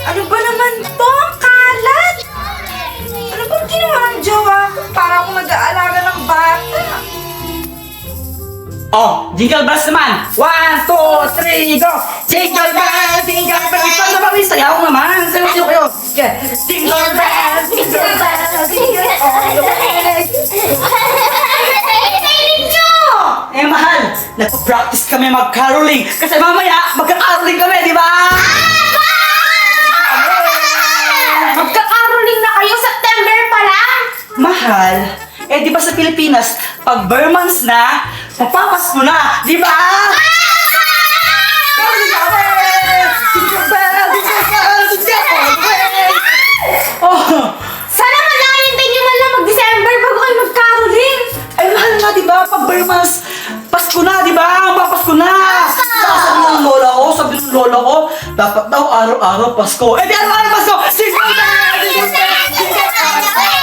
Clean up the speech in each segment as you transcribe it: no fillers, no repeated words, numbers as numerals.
Ano ba naman to? Ang kalat! Ano bang ginawa ng jowa ko? Para akong nag-aalaga ng bata. Oh, jingle bells naman! 1, 2, 3, go! Jingle bells, jingle bells! Ito na ba? Sayaw naman! Sayaw kayo! Jingle bells, jingle bells, jingle all the way! Eh, mahal! Nagpa-practice kami mag-caroling kasi mamaya magka-caroling kami, di ba? Magkakaroling na kayo September pa lang! Mahal, eh di ba sa Pilipinas, pag Burmans na, papapasko na, di ba? Caroling kami! Jingle bell, jingle bell, jingle all the way! Oh, Sana malayan din nyo man lang mag-December bago kayo mag-caroling! ay mahal nga, di ba? Pag Burmans, Pasko na, di ba? Papasko na! Sabi ng lola ko, dapat daw araw-araw Pasko. Eh di araw-araw Pasko! Jingle bell, jingle bell, jingle all the way!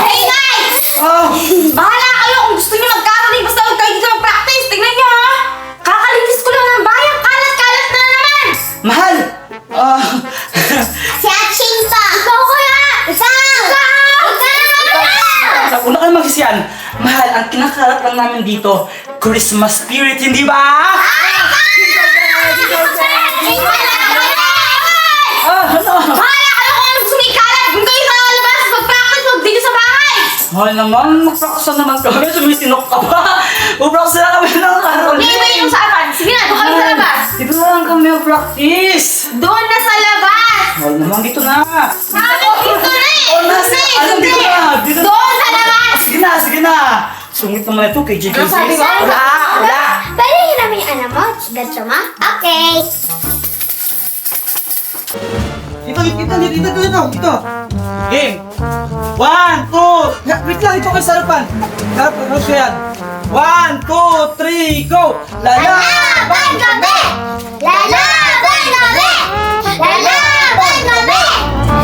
Hey guys! Oh, Bahala kayo kung gusto nyo mag-caroling basta huwag kayo dito mag-practice. Tingnan nyo ha! Kakalinis ko lang ng bayan. Kalat-kalat na naman! mahal! Ah, Si Aching pa! Ikaw kuya! una kayo magsisiyan. Mahal, ang kinakalat lang namin dito, Christmas spirit, hindi ba? Jingle bell, jingle bell, jingle bell. Ah, ano? Bahala kayo kung ano gusto nyo ikalat. Kung kayo sa labas, mag-practice, huwag dito sa bahay! Mahal naman, mag-practice na naman kami. Sumisinok ka pa. Mag-practice na kami ng caroling. Iiwain yung saapan. Sige na, doon kayo sa labas. Dito na lang kami mag-practice. Doon na sa labas! Mahal naman, dito na. Sabi dito na eh! Oh, nasa, alam, dito na. Dito na. Doon sa labas! Sige na, sige na. Sungit naman ito kay JJ. Ano sabi ko? Wala. Pwede yun namin yung ano mo? Ganto mo? Okay. Dito. Game. 1, 2. Wait lang, ito kayo sa harapan. Harap ko yan. 1, 2, 3, go. Lalaban kami! Lalaban kami! Lalaban kami!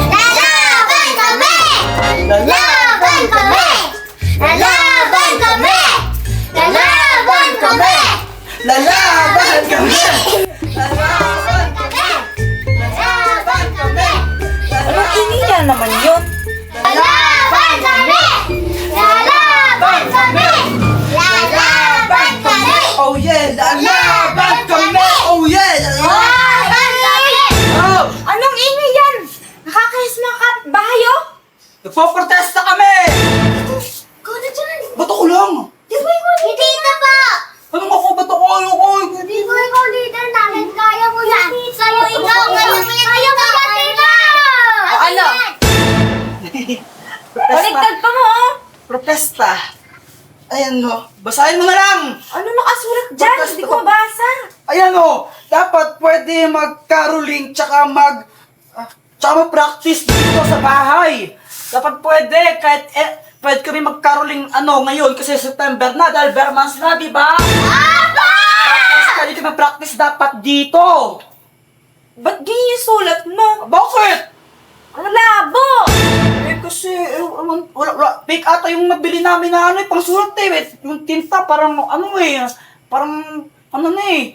Lalaban kami! Lalaban kami! Lalaban kami! Lalaban kami! Lalaban kami. Lalaban kami! Lalaban kami! Anong iniyan naman yun? Lalaban kami! Lalaban kami! Lalaban kami! Oh yeah, lalaban kami. Oh yeah, Lalaban kami! Oh, Anong ingay yan? Nakakayas mga kapitbahay oh! nagpo-protesta kami. Kuno dyan! Ba't ako lang? Di ba ikaw leader pa? Anong ako? Ba't ako? Di ba ikaw leader namin? Kaya mo yan! Sa'yo ikaw! Kaya mo yan, tita! O ano? Baligtad pa mo oh! Protesta. Ayan no. Basahin mo na lang. Ano nakasulat dyan? Batas Hindi ito. ko mabasa. Ayan o. Dapat pwede mag-caroling tsaka mag-practice dito sa bahay. Dapat pwede kahit pwede kami mag-caroling ngayon kasi September na dahil bare months na, di ba? Tapos pwede kami mag-practice dapat dito. Ba't ganyan yung sulat mo? Bakit? Ang labo! Eh kasi, wala. Fake ata yung nabili namin na pangsulat yung tinta parang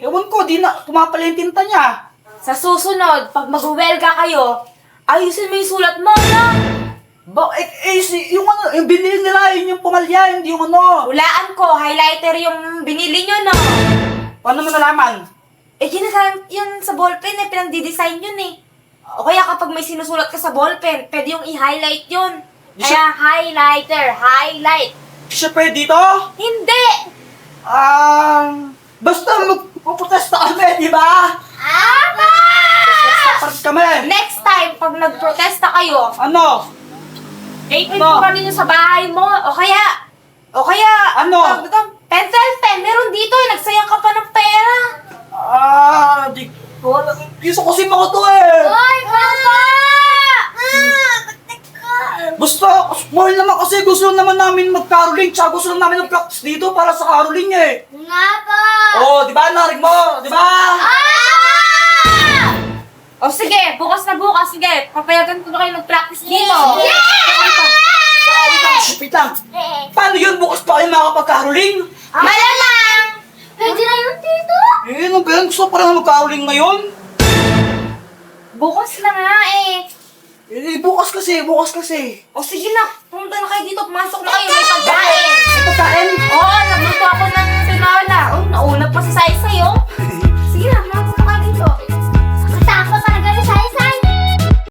ewan ko, di na, pumapala yung tinta niya. Sa susunod, pag mag-welga kayo, ayusin mo yung sulat mo, no? Yung binili nila, yun yung pumalya, hindi yung Hulaan ko, highlighter yung binili nyo, no? Paano mo nalaman? Eh, yun sa ballpen, pinagdi-design yun eh. O kaya kapag may sinusulat ka sa ballpen, pwede yung i-highlight yun. Di Kaya highlighter, highlight. Siya pwede dito? Hindi! Basta magpuprotesta kami, di ba? Apa! Protesta kami. Next time, pag nagprotesta kayo, Ano? date mo pa rin sa bahay mo. O kaya, Ano? tawag dito, pencil pen, meron dito eh, nagsayang ka pa ng pera. Di ko alam. Gusto ko si mga to eh. Hoy, papa! Basta, mahal naman kasi gusto naman namin mag-caroling tsaka gusto lang namin mag-practice dito para sa caroling eh. Nga po! Oh, di ba? Narig mo, di ba? Ah! O sige, bukas na bukas, sige, papayagan ko na kayo mag-practice dito. Wait lang. Paano yun? Bukas pa kayo makapag-caroling? Malamang! Pwede na yun, tito? Ano ba yan? Gusto pa rin mag-caroling ngayon? Bukas na nga eh. Eh, bukas kasi. O sige na, pumunta na kayo dito. Pumasok na kayo. May pagkain.